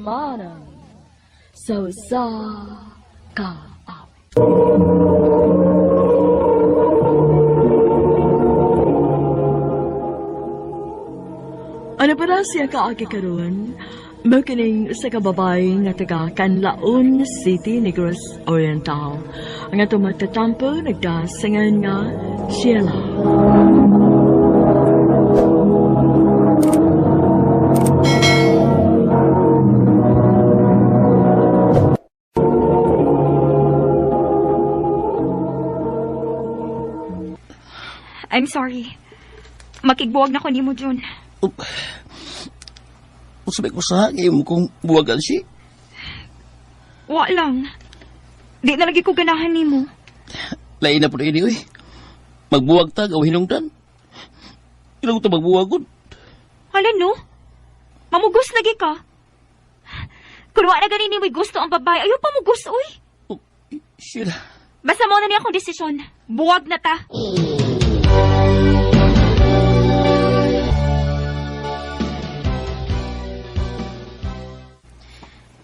kasamanan sa usa ka awit. Ano para siya kaagi karon? Makining sa kababay nga taga Canlaon City, Negros Oriental. Ang atong magtatampo, nagdasingan nga Sheila. I'm sorry. Makigbuwag na ko ni mo, Jun. Sabi ko sa ngayon kung buwagan si. Wa lang. Di na lagi ko ganahan ni mo. Lain na po na ini, uy. Magbuwag ta, gaw hinungdan. Ilang ta magbuwagon. Hala, no? Mamugos lagi ka. Kung wa na ganin mo'y gusto ang babae, ayaw pa mugos, uy. Oh, Sheila. Basta mo na niya akong desisyon. Buwag na ta.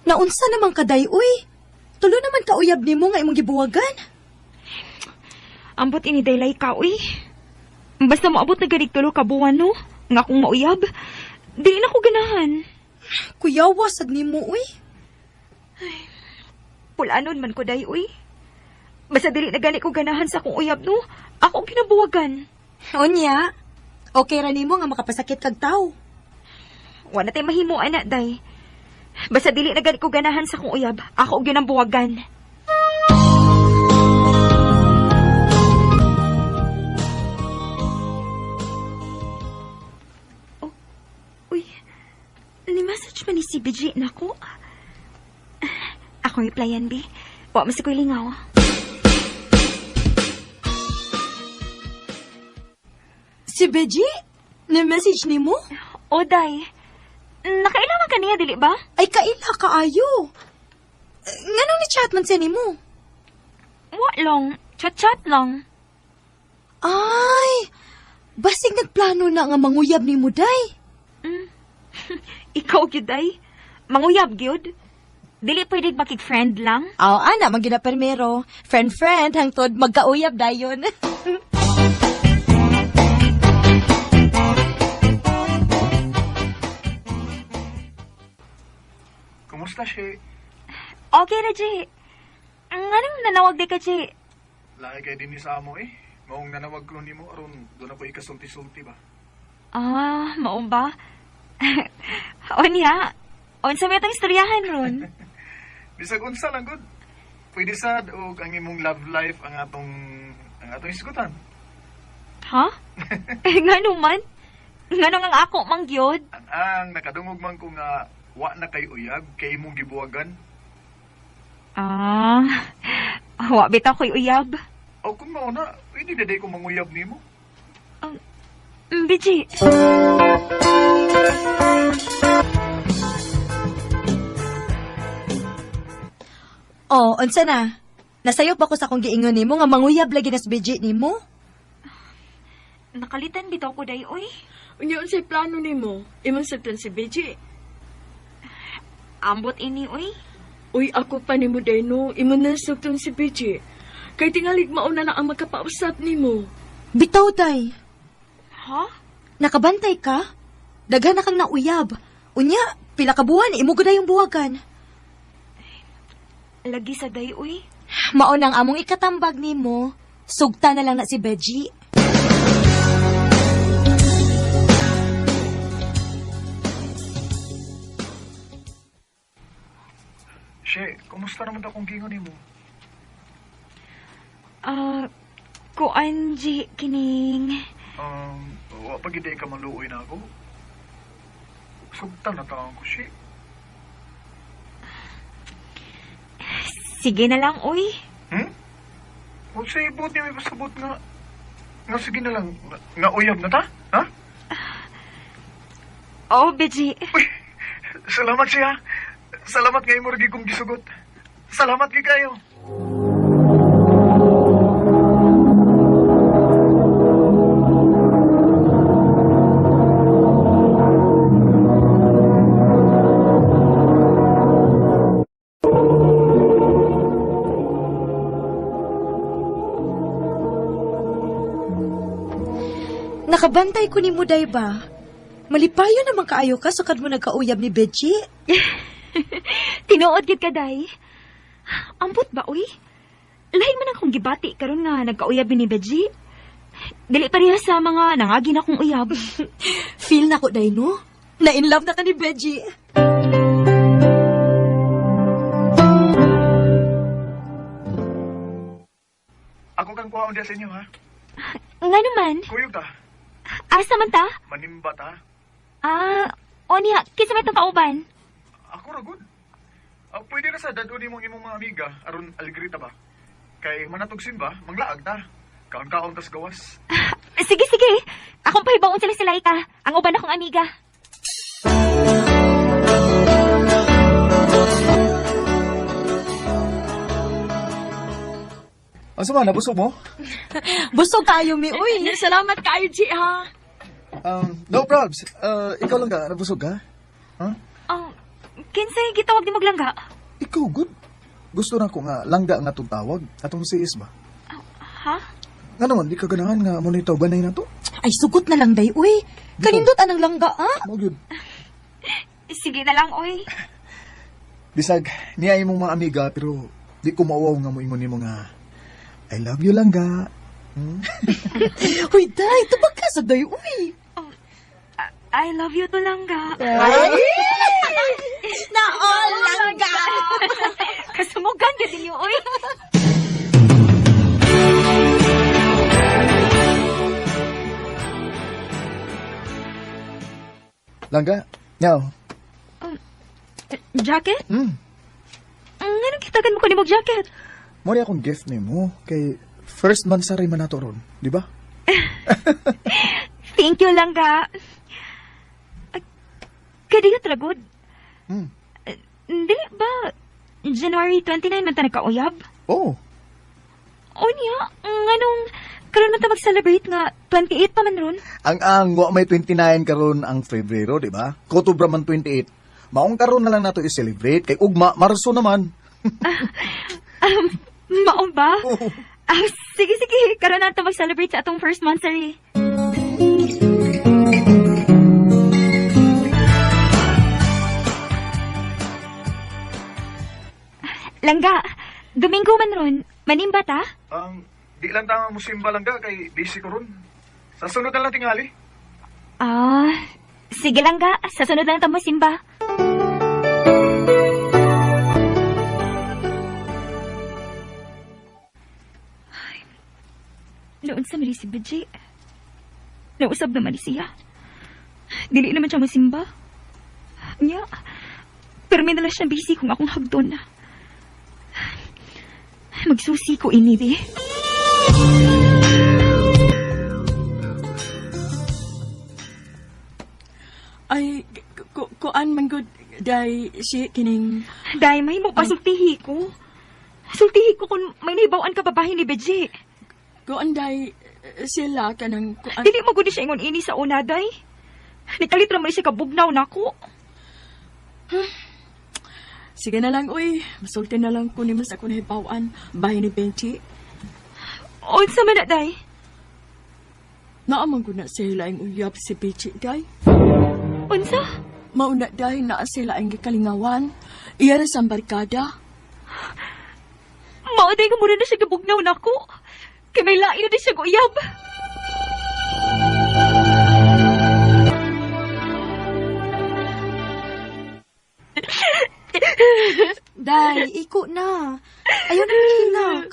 Naunsa naman kaday, uy. Tulo naman kauyab ni mo nga imong gibuwagan. Ambot ini daylay ka, uy. Basta moabot na ganig tulo ka buwan, no? Nga kung mauyab, dili na ko ganahan. Kuyawa sad ni mo, uy. Pulanon man ko day, uy. Basta dili na gani ko ganahan sa kong uyab, no? Ako ang kinabuwagan. Onya, okay ra nimo nga makapasakit kag tao. Wala tayo mahimo, anak, day. Basta dili na gani ko ganahan sa kong uyab, ako ang ginambuwagan. Oh, uy, ni-message pa ni si BG na ko. Ako replyan, B. Wa mas ko'y lingaw. Si Beji? Na-message ni mo? O, day. Nakailangan ka niya, dili ba? Ay, kaila kaayo. Nganong ni-chat man siya ni mo? Wa lang. Chat-chat lang. Ay, basig nagplano na nga manguyab ni mo, day. Ikaw, gyud day. Manguyab, gyud. Dili pwede makig-friend lang. Ana, magina permero. Friend-friend, hangtod magkauyab dayon. Kumusta siya? Okay na, Jay. Anong nanawag di ka, Jay? Lahi kay din ni sa amo eh. Maong nanawag ko ni mo aron doon ako ikasulti-sulti ba? Ah, maong ba? O niya, unsa may itong istoryahan ron? Bisag unsa lang good. Pwede sad og ang imong love life ang atong isgutan. Ha? Nga naman? Nga nang ang ako mangyod? Ang nakadungog man ko nga wa na kay uyab kay imong gibuwagan. Ah, wa bitaw ko'y uyab. O kung mauna, pwede na day ko manguyab nimo. Biji. Oh, unsa na? Nasayop ako sa kong giingon nimo nga manguyab lagi na sa Beji nimo. Nakalitan bitaw ko day, oy. Unya unsay plano nimo? Imong sagdan si BG. Ambot ini, oy. Uy, ako pa nimo deno, imong nasugtong si BG. Kay tingalig mauna na ang magkapausap nimo. Bitaw, day. Ha? Nakabantay ka? Daghan na kang nauyab. Unya, pila ka buwan, imo gud yung buwagan. Lagi sa day, oy. Maunang among ikatambag nimo, sugta na lang na si Beji. She, kumusta naman akong gingon nimo? Kuan, Ji, kining... Wa pa gid ka maluoy na ako. Sugtan na taon ko, she. Sige na lang, oy. Huwag sa ibot niya may pasabot nga. Nga sige na lang. Nga uyab na ta? Ha? Oh, Beji. Uy, salamat siya. Salamat ngayon mo rin kong gisugot. Salamat kay kayo. Nakabantay ko ni mo, day ba? Malipayo naman kaayo ka, sukad mo nagkauyab ni Beji. Tinuod gid ka, day. Ambot ba, uy? Lain man akong gibati karon nga nagkauyab ni Beji. Dili pareha sa mga nangagi na kong uyab. Feel na ko, day, no? Na-in love na ka ni Beji. Ako kang kuhaon diya sa inyo, ha? Nga naman, Kuyog ta. asa man ta? Manimba ta. O niya, kisa may itong kauban. Ako ra good. Pwede na sa daduni mong imong mga amiga aron aligrita ba? Kay manatugsin ba, manglaag ta. Kaon-kaon tas gawas. Sige, sige. Akong pahibaon sila ika. Ang uban akong amiga. Asa man, nabusog mo? Busog kayo, mi, uy. Salamat kayo, G, ha? No probs. Ikaw lang ka, nabusog ka? Kinsay gitawag ni maglangga? Ikaw, good. Gusto na ko nga langga nga itong tawag. Atong siis ba? Ha? Nga naman, di ka ganahan nga monitaw banay na to. Ay, sugot na lang, day, uy. Kanindot anang langga, ha? Mo yun. Sige na lang, oy. Bisag, niya imong mga amiga, pero di ko mauwaw nga mo ingon nimo nga, I love you langga. Uy, day, tubag ka sa day, uy. I love you to langga. Na all langga. Kasumugan ka din oy. Langga, nyaw. Jacket? Hmm. Anong kitagan mo ko ni mong jacket? Mori akong gift nimo kay first man sa man nato ron, di ba? Thank you, langga. Kadiyot ragod. Hmm. Dili ba January 29 man ta nagkauyab? Oh, O niya, nganong karon man ta mag-celebrate nga 28 pa man ron? ang wa may 29 karon ang Febrero, di ba? Kotobra man 28. Maong karon na lang nato i-celebrate kay ugma Marso naman. Maon ba? Sige, sige. Karon na ta mag-celebrate sa atong first monthsary. Langga, Domingo man ron. Manimba ta? Di lang ta musimba lang ka, kay busy ko ron. Sa sunod na lang tingali. Sige langga. Sa sunod lang ta masimba. Noon sa mali si Beji. Nausab naman siya. Dili naman siya masimba. Nya, pero may nalang siyang busy kung akong hagdon. Magsusi ko ini, di. Ay, kuan man good, day, si kining... Day, may mo pasultihi ko. Sultihi ko kung may naibawaan ka babae ni Beji. Kuan, day, sila ka ng... Kuan... Dili mo gudi siya ingon ini sa una, day. Nikalit naman siya kabugnaw na ako. Sige na lang, uy. Masulti na lang kunin mo sa akong hibawaan. Bahay ni Benji. Unsa man na, day? Naamang ko na sila ang uyab si Benji, day. Unsa? Mauna, day, naa sila ang gikalingawan. Iyara sa barkada. Mao day nga muna na siya kabugnaw na ako. Kay may lain na din siya guyab. Day, iko na. Ayaw na mihinak.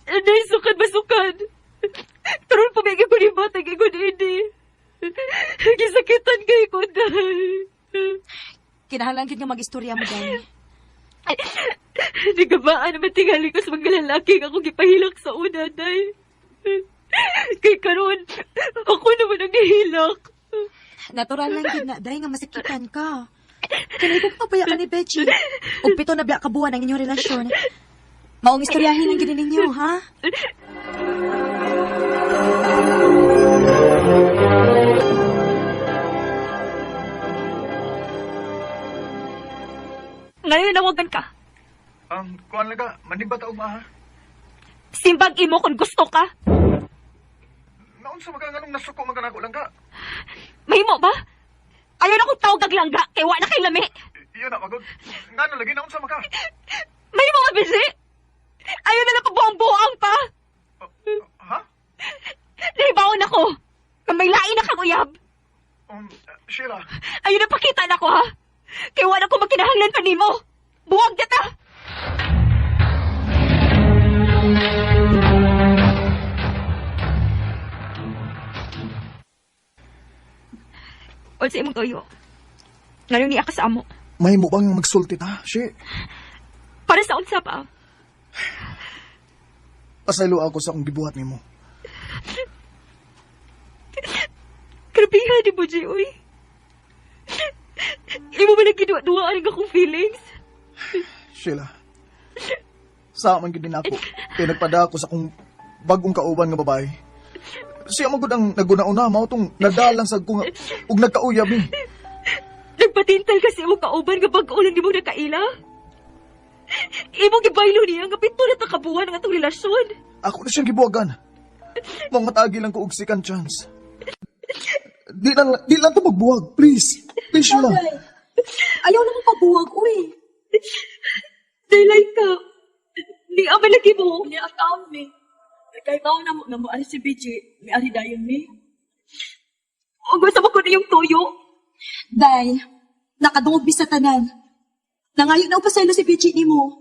Day, sukad basukad. Taron pumigay ko ni Batag ikon ini. Gisakitan kay ko, day. Kinahanglan gid nga mag-istorya mo, day. Di ka ba, naman tingali ko sa mga lalaki nga akong gipahilak sa una, day. Kay karon, ako naman ang nahilak. Natural lang gid na, day, nga masakitan ka. Kanay ko paya ka ni Beji. Ug pito na biya ka buwan ang inyong relasyon. Maong istoryahin ang gid ninyo, ha? Ngayon, nawagan ka. Kuan lang ka, manimba ta uma, ha? Simbag imo kung gusto ka. No, Naunsa maganganong nasuko maganako lang ka. Mahimo ba? Ayaw na kong tawag langga, kay wa na kay lami. Iyon na, magod. Nga na lagi, naunsa maka. Mahimo ba, Bisi? Ayaw na lang pabuang-buang pa. Ha? Nahibaon ako. Kung may lain na kang uyab. Sheila, Ayaw na pakita na ko, ha? Kay wa na ko magkinahanglan pa nimo. Buwag na ta. O sa imong tuyo. Ngayon niya ka sa amo. May mo bang magsulti ta, she? Para sa unsa pa. Pasaylo ako sa akong gibuhat nimo. Karabihan di mo, Joy. Imo ba nagkiduwa-duwaan ang akong feelings? Sheila, sa man gid din ako. Kaya nagpada ako sa akong bagong kauban nga babae. Siya magud ang naguna-una, mao tong nadalang sa kung ug nagkauyab ni. Nagpatintal kasi imong kauban nga bag-o lang di mo nakaila. Imong gibaylo niya nga pito na takabuhan ang atong relasyon. Ako na siyang gibuwagan. Mga matagi lang ko og second chance. Di lang to magbuwag, please. Please, Sheila. Ayaw naman pabuwag, uy. Daylay ka. Di ama lagi mo. Ni account ni. Kahit ako na mo ali si BJ, may ari dayon ni. Huwag gusto mo ko na yung tuyo. Day, nakadungog bisa tanan. Nangayon na upasaylo si Bichi ni mo.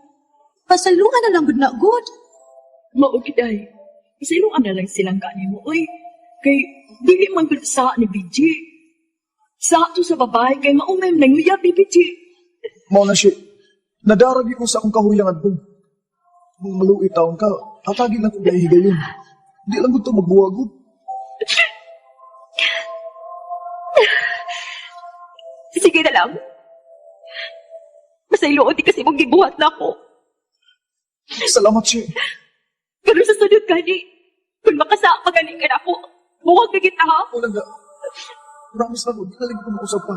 Pasalungan na lang good na good. Maugiday. Isa yung ano lang silang kanimo. Uy, kay dili man gud sa ni BJ. Sa to sa babae kay maumay nanguyab ni BJ. Mao na siya. Nadaragi ko sa akong kahuyangan po. Nung maluit taon ka, atagin lang ko gahigayon. Di lang ko ito magbuwagod. Sige na lang. Masayloon di kasi mong gibuhat na ako. Salamat siya. Pero sa sunod gani, kung makasa magaling ka na ako, buwag na kita ha. Wala nga. Promise na ko, di na lang ko mausap pa.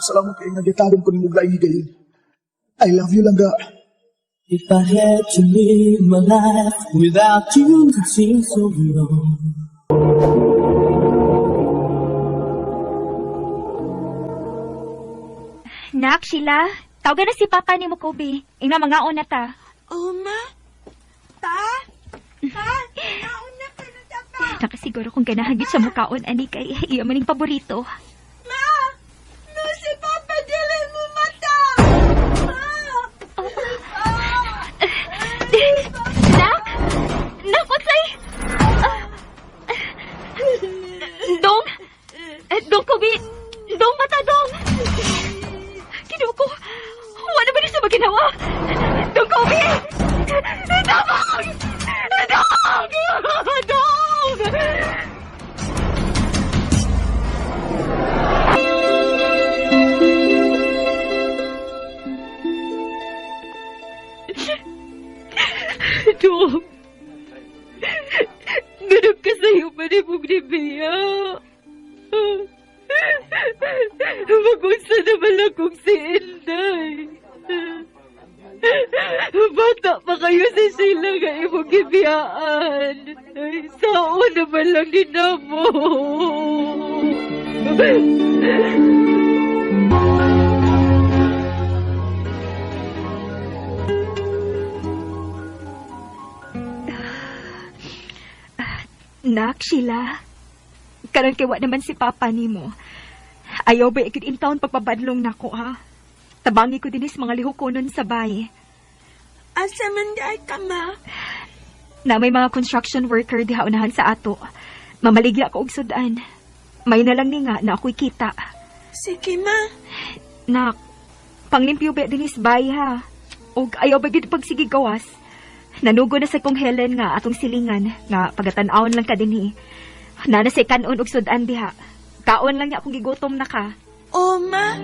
Salamat kayo nga gitarin ko ni mo gahigayon. I love you lang ga. If I had to live my life without you, it seems so long. Nak, Sheila, tawagan na si Papa ni Mokobi. Ina mga una ta. Ma? Ta? Nauna ka na ta. Nakasiguro kung ganahagit sa mukaon, ani kay iya maning paborito. Ma! No, si Papa dili mo mata! Nak? Nak, watsay? Dong? Dong, Kobi? Dong, mata, Dong! Kinuha ko. Wala ba na siya maginawa? Dong, Kobi! Dong! Dong! Dong! Dong! Ganap ka sa'yo pa ni Bugnibiya. Magunsa naman akong si Inday. Bata pa kayo si Sheila nga imong gibiyaan. Sao naman lang din mo. Nak, Sheila. Karon kay wa naman si Papa nimo. Ayaw ba ikit in town pagpabadlong nako ha? Tabangi ko dinis mga lihukonon sa bahay. Asa man day ka, ma? Na may mga construction worker diha unahan sa ato. Mamaligya ko og sudan. May na lang ni nga na ako'y kita. Sige, ma. Nak, panglimpyo ba dinis bahay ha? Og ayaw ba gid pagsige gawas? Nanugo na sa kong Helen nga atong silingan nga pagatan-aon lang ka dinhi. Nana sa kanon og sudan diha. Kaon lang niya akong gigutom na ka. Ma.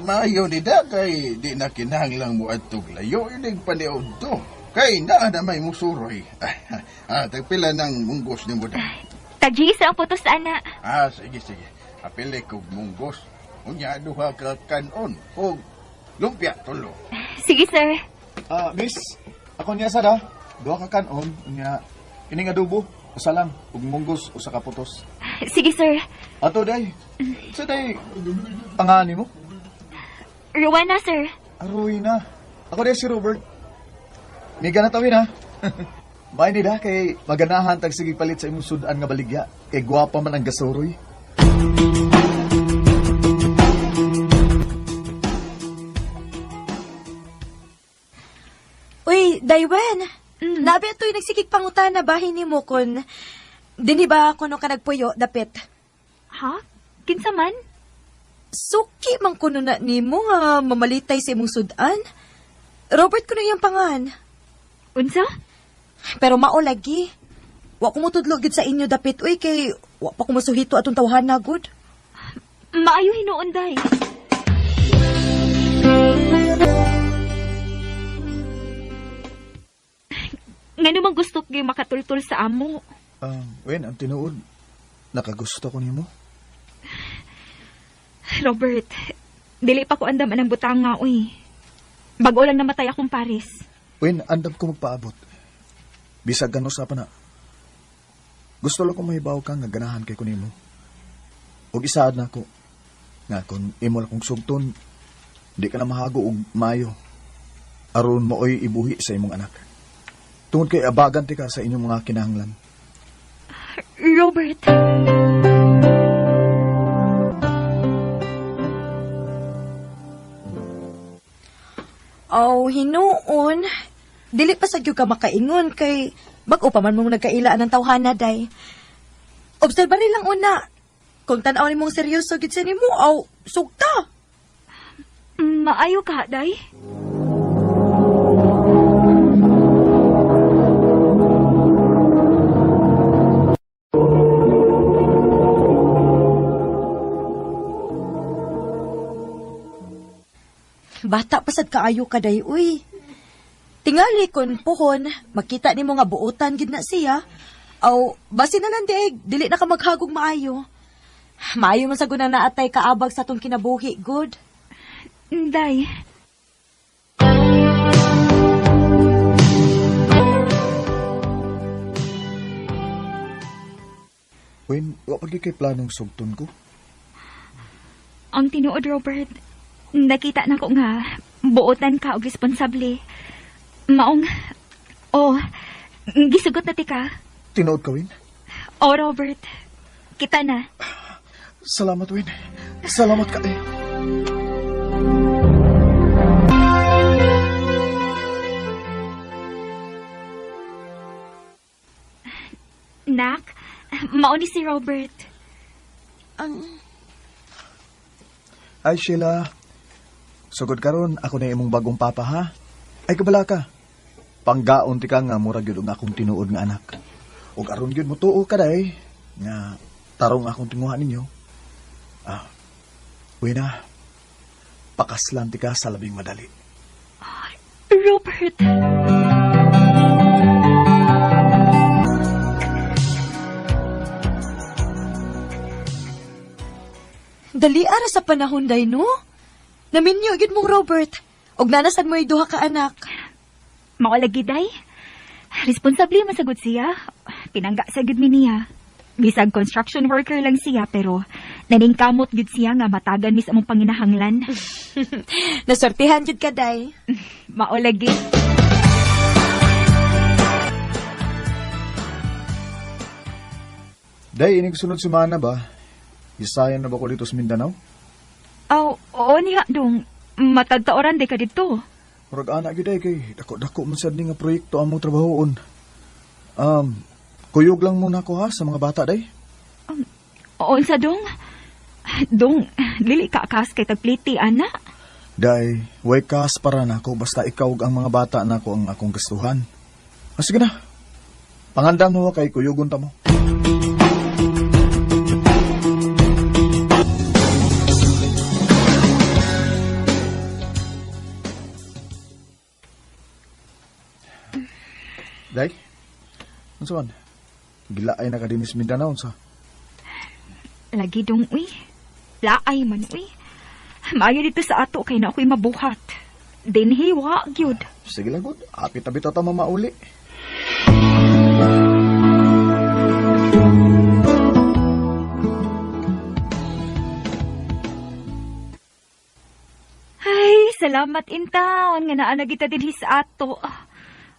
Maayo ni da kay di na kinahanglang mo atog layo inig paniod to. Kay naa na may musuroy. Tagpila ng munggos ni mo da. Tag-G ang putos ana. Sige. Apili kog munggos. Unya duha ka kanon o lumpia tulo. Sige, sir. Miss, ako niya sada. Duha ka kanon, niya. Ining adobo, usa lang, ug munggos, usa ka putos. Sige, sir. Ato day. Sa day, pangani mo? Rowena, sir. Aroy na. Ako day si Robert. May ganatawin ha. May nila kay maganahan tag sige palit sa imong sudan nga baligya. Kay gwapa man ang gasoroy. Uy, Daywen. Labi ito'y nagsikig pangutana bahin ni mo kun... Dini ba kuno ka nagpuyo, dapit? Ha? Kinsa man? Suki man kuno na ni mo nga mamalitay sa imong sudan. Robert kuno yung pangan. Unsa? Pero mao lagi. Wa ko mutudlo gid sa inyo dapit uy kay wa pa ko masuhito atong tawhan na good. Maayo hinuon, day. Nga naman gusto ko makatultul sa amo. Wen, ang tinuod. Nakagusto ko nimo. Robert, dili pa ko andam anang butang nga, uy. Bago lang namatay akong Paris. Wen, andam ko magpaabot. Bisag gano sa pa na. Gusto lang ko mahibaw ka nga ganahan kay ko nimo. Og isaad na ako. Nga kung imo lang kong sugton, di ka na mahago og mayo. Aron mooy ibuhi sa imong anak. Tungod kay abagan ti ka sa inyong mga kinahanglan. Robert. Oh, hinuon. Dili pa sa gyud ka makaingon kay bag-o pa man mong nagkailaan ng tawhana day. Obserbari lang una. Kung tan-aw nimong seryoso gid sa nimo, aw sugta. Maayo ka, day? Bata pasad kaayo ka day, uy. Tingali kon pohon, makita nimo nga buotan gid na siya. Aw, basi na lang dieg, dili na ka maghagog maayo. Maayo man sa guna naatay kaabag sa tong kinabuhi, good. Day. Wen, wa pagi kay planong sugton ko. Ang tinuod, Robert, nakita na ko nga, buotan ka og responsable. Maong, gisugot na ti ka. Tinuod ka, Wen? Robert, kita na. Salamat, Wen. Salamat ka, eh. Nak, mauni si Robert. Ay, Sheila. Sugod karon ako na imong bagong papa, ha? Ay, kabala ka. Panggaon ti ka nga murag yun ang akong tinuod nga anak. Ug aron yun mo tuo ka day, nga tarong akong tinguhan ninyo. Wena, pakaslan ti ka sa labing madali. Robert. Dali ara sa panahon day, no? Naminyo gid mong Robert. Og nanasan mo duha ka anak. Maulagi, day. Responsable masagod siya. Pinangga sa gud mi niya. Bisag construction worker lang siya, pero naningkamot gud siya nga matagan mis among panginahanglan. Nasortihan jud ka day. Maulagi. Day, ining sunod semana ba? Isayan na ba ko dito sa Mindanao? Oo niya, dong. Matagtaoran di ka dito. Murag anak gyud day kay dako-dako man sad ni nga proyekto among trabahoon. Kuyog lang muna ako ha sa mga bata day. Oo, sa dong. Dong, dili ka akas kay tagpliti, ana. Day, way kas para nako basta ikaw ug ang mga bata nako ang akong gustuhan. Sige na. Pangandam mo kay kuyugon ta mo. Day, ano saan? Gilaay na ka din sa Mindanao, sa? Lagi dong, uy. Laay man, uy. Maayo dito sa ato kay na ako'y mabuhat. dinhi wa gyud. Sige lang, good. Apit na bitaw ta mamauli. Ay, salamat in town nga naa na kita dinhi sa ato.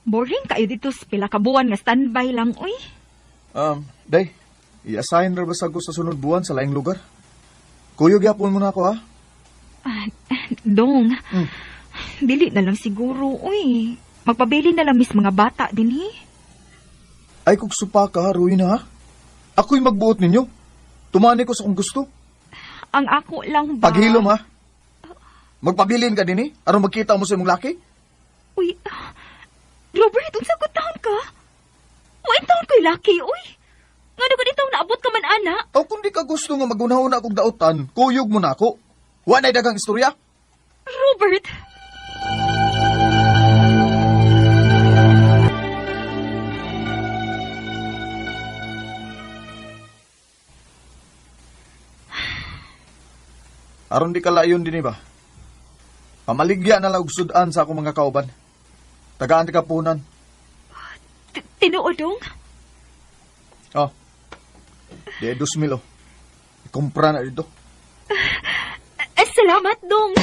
Boring kayo dito sa pila ka buwan nga standby lang, uy. Day, i-assign ra ba sa gusto sa sunod buwan sa laing lugar? Kuyog yapon mo na ako, ha? Dong, dili na lang siguro, uy. Magpabili na lang mis mga bata dinhi. Ay, kung supa ka, ruin ha? Ako'y magbuot ninyo. Tumani ko sa kung gusto. Ang ako lang ba? Paghilom, ha? Magpabilin ka din, aron magkita mo sa imong laki? Uy, Robert, unsa ko taon ka? Wain taon ko'y laki, uy. Nga naman itaw naabot ka man, ana. O kung di ka gusto nga magunahon akong dautan, kuyog mo na ako. Wanay dagang istorya? Robert! Aron di ka layon din, ba? Pamaligya na lang og sudan sa akong mga kauban. Tagaan ti kapunan. Tinuodong? Oh. De 2,000, oh. Ikumpra na dito. Salamat, Dong.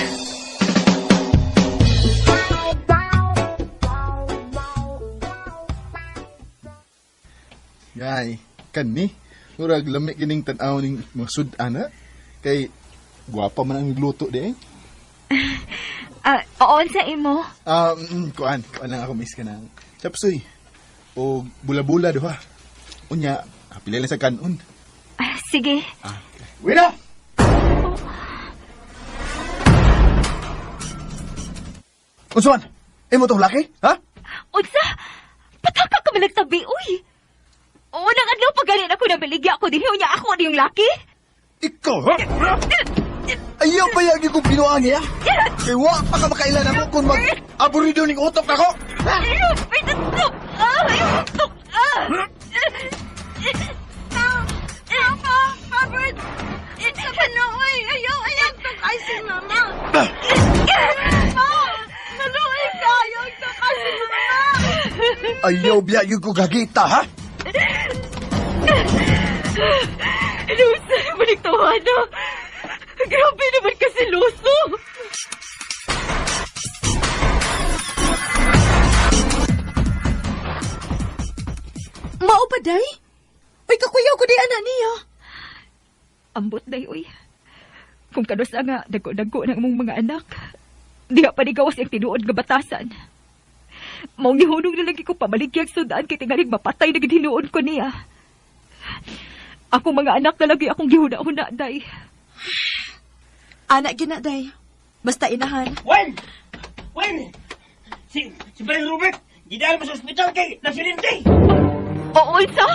Yay, kani. Murag lamig kining tan-aw ning mga sudan, ha? Kay guwapa man ang nagluto di eh. Oo, sa imo. Kuan lang ako miss ka ng chapsuy. O bula-bula do ha. Unya, pila lang sa kanon. Sige. Wina! Unsuan? Imo tong laki? Ha? Unsa? Pataka ka malagtabi, uy. Oo, nang adlaw pa ganin ako na baligya ako din. Unya ako din yung laki. Ikaw, ha? Ayaw ba yagi kong pinuangi, ha? Kaya wa pa ka makailan ako kung mag-aburido ning utok na ko. Ha? Robert! It's a panoy! Ayaw itong icing, mama! Maluoy ka! Ayaw itong icing, mama! Ayaw biyagi ko gagita, ha? Luso, balik tawada! Grabe naman kasi Luso! Mao ba, day? Uy, kakuyaw ko di anak niya. Ambot day, uy. Kung kanusa nga, dago-dago ng mong mga anak, diha pa ni gawas yung tinuod nga batasan. Maong nihunong na lagi ko pamaligyag sudaan kay tingaling mapatay na gininuon ko niya. Akong mga anak na lagi akong gihuna-huna, day. Anak gina, day. Basta inahan. Wen! Wen! Si Brian Robert, gidaan mo sa ospital kay nasilinte. Oo, isa?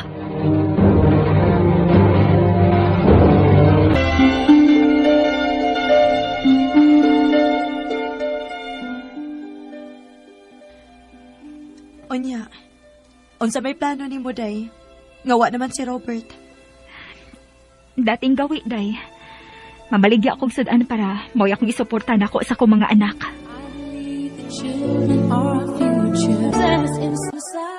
Onya, unsa may plano ni mo, day? Ngawa naman si Robert. Dating gawi, day. Mamaligya akong sudan para maway akong isuportan ako sa akong mga anak. Children are our future. There's inside.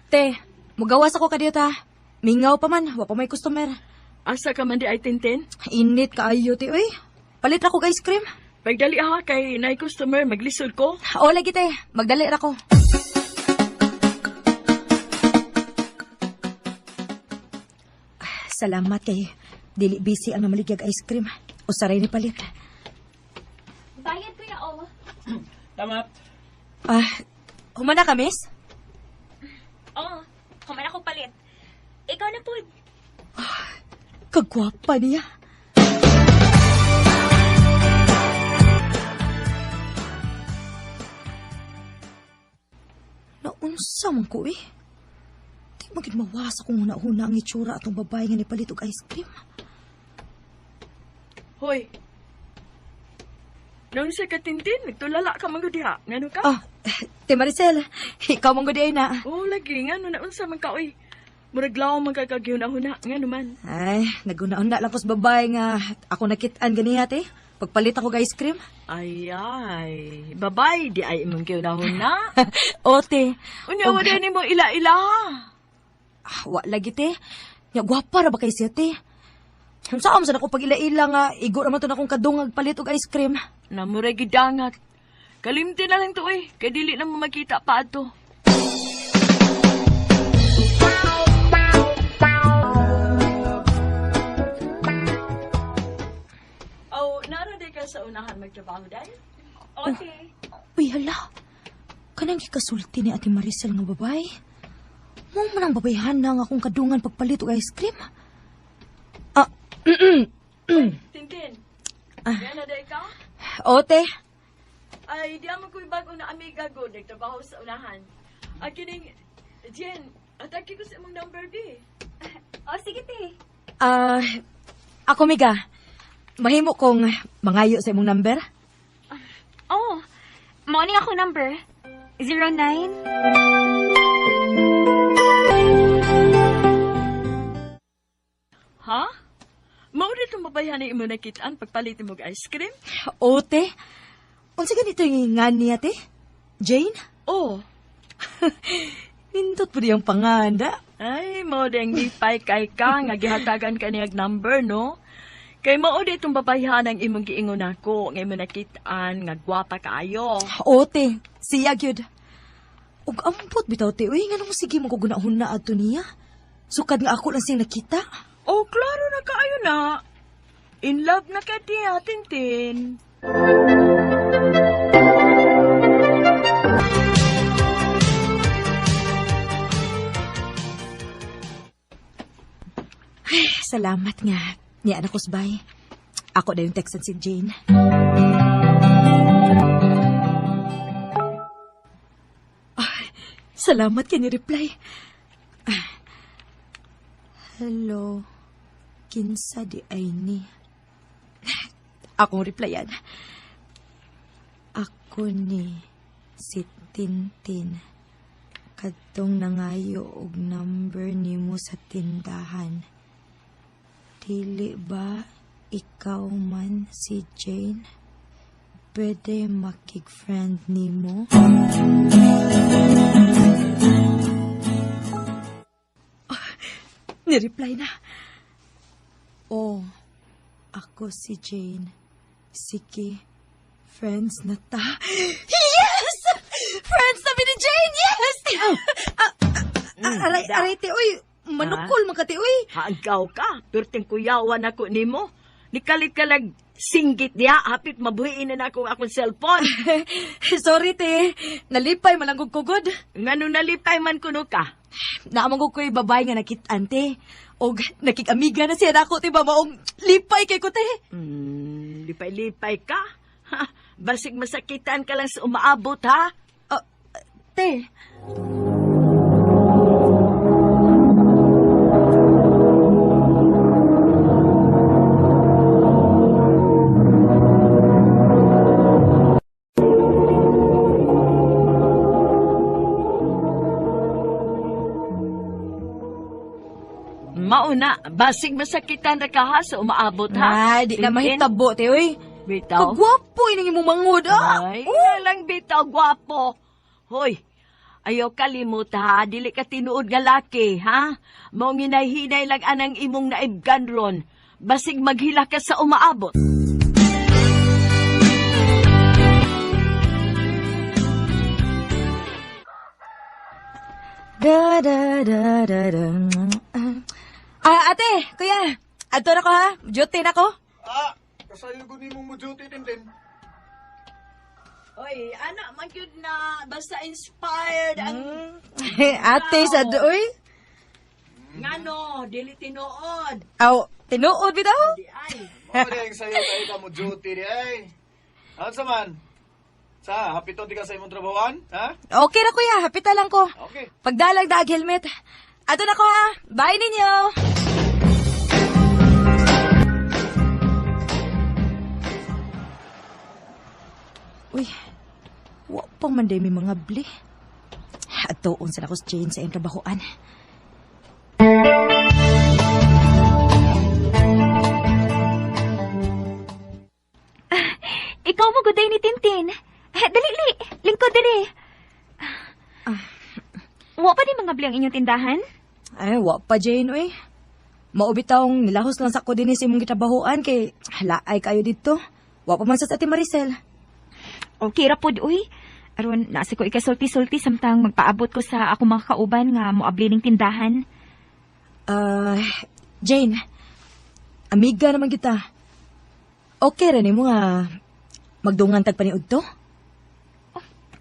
Te, mugawas ako kadiyot ha. Mingaw pa man, wa pa may customer. Asa ka man di ay tintin? Init kaayo, te, uy. Palit ra ko ice cream. Pagdali ha kay nay customer maglisod ko. O, lagi te. Magdali ra ko. Salamat kay dili busy ang namaligyag ice cream. Usaray ni palit. Bayad ko na, oh. Tama. Humana ka, miss? Oo, kumain ako palit. Ikaw na po. Kagwapa niya. Naunsa man ko eh. Di magid mawasa kung una-una ang itsura atong babae nga nipalit og ice cream. Hoy. Nung sa katintin, nagtulala ka mga diha. Ngano ka? Oh, Te Maricel, ikaw mong guday na. Oh, lagi nga, na unsa man ka, oy. Muraglaw man ka kagyuna-huna, nga naman. Ay, naguna-una lang ko sa babae nga ako nakitaan ganiya, te. Pagpalit ako ga ice cream. Ay, babay, di ay imong gyuna-huna. O, te. Unya, wala ni mo ila-ila. Wa lagi, te. Ya, gwapa ra ba kay siya, te? Saan sa ako pag ila-ila nga, igo naman to na akong kadungag palit og ice cream. Namuray gidangat. Kalimti na lang to, eh. Kadili na mo makita pa ato. Naraday ka sa unahan magtrabaho dahil? Okay. Uy, hala. Kanang gikasulti ni Ate Maricel nga babay. Mo man ang babayhan na nga akong kadungan pagpalit og ice cream. Tintin. Yan na day ka? Ote. Ay, di mo ko'y bago na amiga ko nagtrabaho sa unahan. Kining, Jen, atake ko sa imong number di. Sige, te. Ako, Miga. Mahimo kong mangayo sa imong number? Morning ako number. 09. Ha? Maulit ang babayan na imo nakitaan pagpalit mo ice cream? Ote. Unsa ganito yung nga niya, te? Jane? Oh. Nindot po diyang panganda. Ay, mo deng lipay kay ka nga gihatagan ka niyag number, no? Kay mao di itong babayhan ang imong giingon ako, nga imong nakitaan, nga gwapa kaayo. Ote, siya gyud. Ug ampot bitaw te, uy, nga nung sige mo kugunahon na ato niya. Sukad nga ako lang siyang nakita. Oh, klaro na kaayo na. In love na ka diya, Tintin. Ay, salamat nga. Niya anak kusbay. Ako na yung textan si Jane. Salamat ka ni reply. Hello. Kinsa di ay ni. Akong replyan. Ako ni si Tintin. Kadtong nangayo og number nimo sa tindahan. Dili ba ikaw man si Jane? Pwede makig-friend nimo? Ni-reply na. Oh, ako si Jane. Sige, friends na ta. Yes! Friends na ni Jane, yes! Aray, te, uy, manukol man ka, te, uy. Hagaw ka, perting kuyawan ako nimo. Nikalit ka lang singgit niya, hapit mabuhiin na ako akong cellphone. Sorry, te. Nalipay malanggog kugod. Ngano nalipay man kuno ka? Naamang ko'y babae nga nakitaan, te. O nakikamiga na siya na ako, te, maong lipay kay ko, te. Lipay-lipay ka? Ha, basig masakitan ka lang sa umaabot, ha? Te. Mauna, basig masakitan na ka ha sa umaabot, ha? Ay, di na mahitabo, te, uy. Bitaw. Kagwapo ini mo mangod, Ay, lang bitaw, gwapo. Hoy, ayaw kalimut, ha? Dili ka tinuod nga laki, ha? Mao nginay-hinay lang anang imong naibgan ron. Basig maghila ka sa umaabot. Ate, kuya, ato na ko ha? Duty na ko? Kasayo ko ni mong mo-duty, Tintin. Oy, anak, magyud na basta inspired ang... Ate, sa doy? Ngano, dili tinuod. Aw, tinuod bitaw? Di ay. Maring sayo kayo ka mo-duty di ay. Ano sa man? Sa, hapiton di ka sa imong trabahoan, ha? Okay na kuya, hapita lang ko. Okay. Pagdalag daag helmet. Ato na ko ha. Bye ninyo. uy. Wa pa man day may mga bli. At tuon sa lakos Jane sa iyong trabahoan. Ikaw mo guday ni Tintin. Dali, lingkod dali. Wa pa di mga bli ang inyong tindahan? Ay, wa pa Jane, uy. Maubitawng nilahos lang sa ko din sa imong gitrabahoan kay laay kayo dito. Wa pa man sa Ate Maricel. Okay ra pod, uy. Aron, nasa ko ikasulti-sulti samtang magpaabot ko sa ako mga kauban nga moabli ning tindahan. Jane, amiga naman kita. Okay rin mo nga magdungan tag paniud to?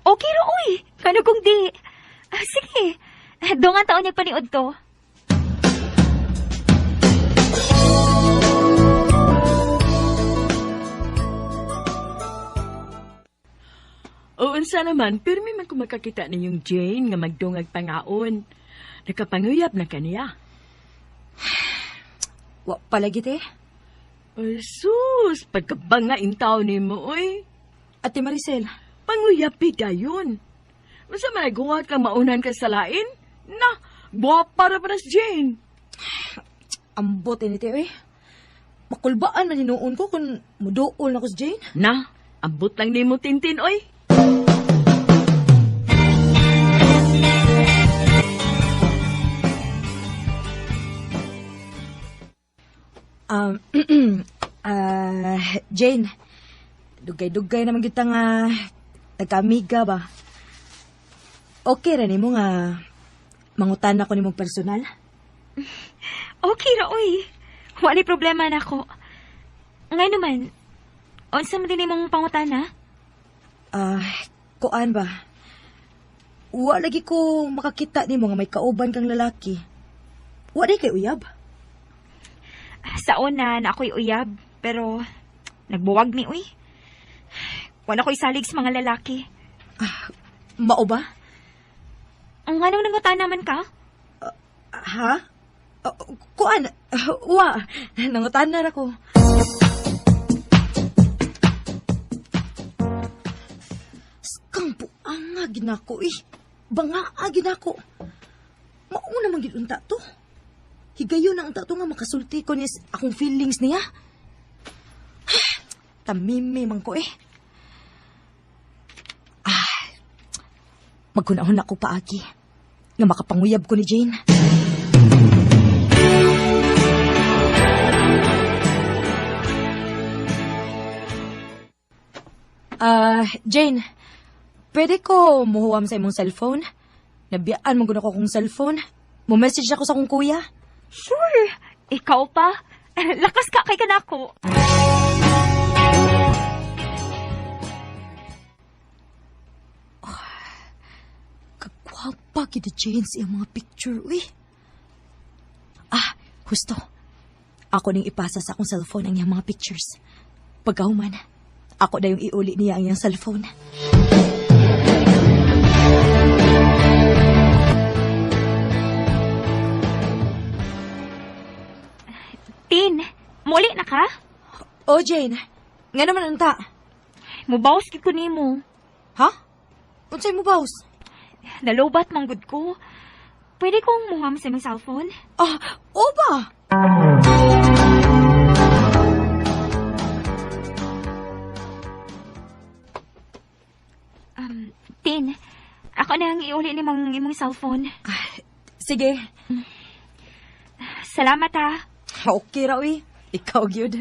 Okay ra, uy. Kano kung di. Sige. Dungan taon niyag paniud to. O unsa naman, pirmi man ko makakita ninyong Jane nga magdungag pangaon. Nakapanguyab na kaniya. Wa palagi te. Ay, sus, pagkabanga intaw ni mo, oy. Ate Maricel, Panguyab dayon. Masa malaguwat kang maunan ka sa lain? Na, buwap para para si Jane. ambot ini te eh. Makulbaan man hinuon ko kung muduol na ko si Jane. Na, ambot lang ni mo Tintin, oy. Jane, dugay-dugay naman kita nga nagka-amiga ba? Okay ra nimo nga mangutan ako nimong personal? Okay ra, uy. Wala problema na ako. Ngay naman, unsa man din imong pangutana? Kuan ba? Wa lagi ko makakita nimo nga may kauban kang lalaki. Wa di kay uyab. Sa una, na ako'y uyab, pero nagbuwag ni uy. Wala ko'y salig sa mga lalaki. Mao ba? Ang anong nangutan naman ka? Ha? Kuan? Wa. Nangutan na ako. Skang buanga ginako eh. Bangaa ginako. Mauna man gidunta to. Higayon na ang tato nga makasulti ko niya akong feelings niya. Tamimi man ko eh. Magkunahon ako paagi nga makapanguyab ko ni Jane. Jane, pwede ko muhuwam sa imong cellphone? Nabiyaan mo guna ko kong cellphone. Mo-message ako sa kong kuya. Sure. Ikaw pa? Lakas ka kay kanako. Kagwapa kita Jane sa iyang mga picture, uy. Husto. Ako ning ipasa sa akong cellphone ang iyang mga pictures. Pagkahuman, ako na yung iuli niya ang iyang cellphone. Tin, muli na ka? Oh, Jane. Nga naman anta. Mubawas ko nimo. Ha? Unsay mo, boss? Nalobat manggod ko. Pwede kong muham sa imong cellphone? O ba? Tin, ako na ang iuli ni imong cellphone. Sige. Salamat ha. Okay ra, uy. Ikaw, gyud.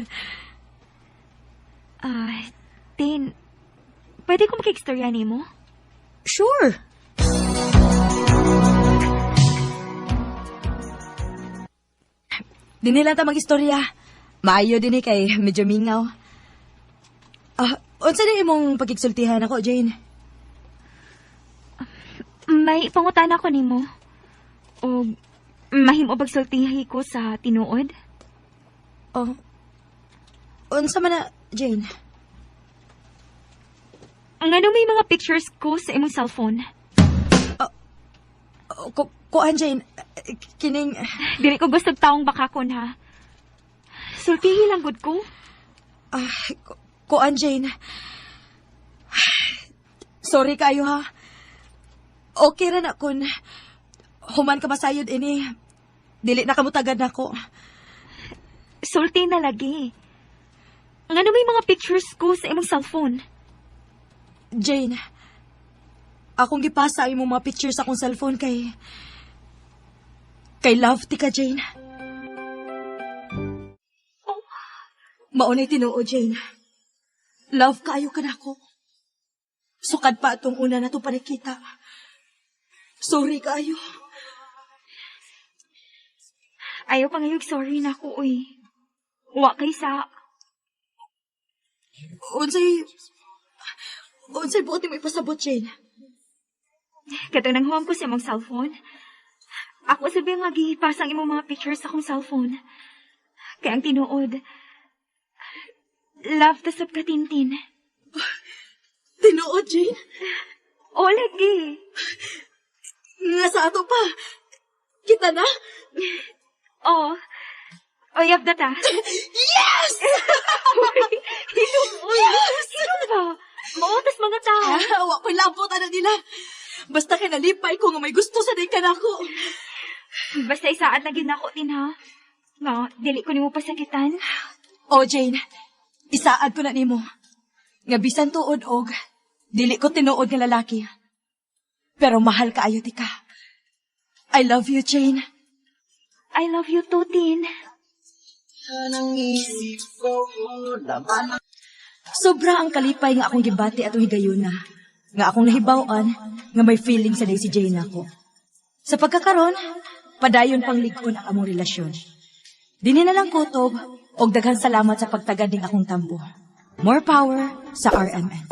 Tin, pwede ko makikstorya nimo? Sure. Dini lang ta mag-istorya. Maayo din kay medyo mingaw. Unsa din imong pagkiksultihan ako, Jane? May pangutan ako nimo. O mahimo pagsultihi ko sa tinuod? Unsa man na, Jane? Ngano may mga pictures ko sa imong cellphone? Kuan, Jane. Kining... Dili ko gusto taong bakakon, ha? Sultihi lang gud ko. Kuan, Jane. Sorry kayo ha. Okay ra na kun human ka masayod ini. Dili na kamutagad nako. Sulti na lagi. Nga may mga pictures ko sa imong cellphone. Jane, akong gipasa ang imong mga pictures sa akong cellphone kay love ti ka, Jane. Maunay tinuod, Jane. Love kaayo ka nako. Sukad pa atong una na to panikita. Sorry kaayo. Ayaw pa ngayog sorry na ko, uy. Wa kay sa... Unsay buot mo ipasabot, Jane? Katong nanghuam ko sa imong cellphone. Ako sabi nga gihipasang imong mga pictures sa akong cellphone. Kaya ang tinuod, love ta sab ka, Tintin. Tinuod, Jane? O, lagi. Nga sa ato pa. Kita na? Oh, oyab na ta. Yes! Sino ba? Mautas mga tao. Wa ko'y labot na nila. Basta kinalipay ko nga may gusto sa day ka nako. Basta isaad na ginako din ha. Nga, dili ko nimo pasakitan. O, Jane, isaad ko na nimo. Nga bisan tuod og, dili ko tinuod nga lalaki. Pero mahal ka ayo ti ka. I love you, Jane. I love you too, Tin. Sobra ang kalipay nga akong gibati atong higayuna. Nga akong nahibaw-an nga may feeling sa day si Jane ako. Sa pagkakaron, padayon pang ligon ang among relasyon. Dini na lang kutob og daghang salamat sa pagtagad ning akong tampo. More power sa RMN.